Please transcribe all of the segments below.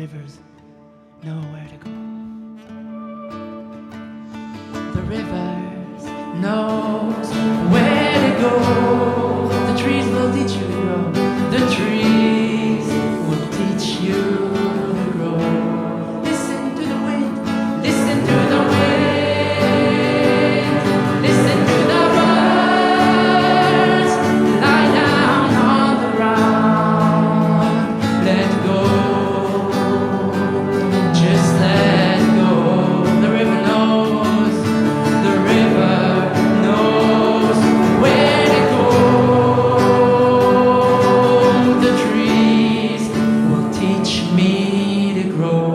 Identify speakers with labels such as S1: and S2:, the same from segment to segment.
S1: rivers know where to go. The rivers knows where to go. The trees will teach you to grow. The trees will teach you to grow. Listen to the wind. Listen to the wind. Listen to the birds. Lie down on the ground. Let go. Just let go. The river knows. The river knows where to go. The trees will teach me to grow.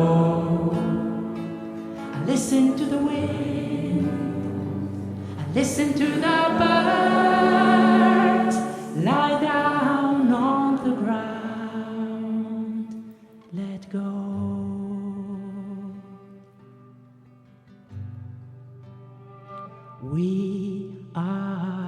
S1: I listen to the wind. I listen to the birds. Lie down on the ground. Let go. We are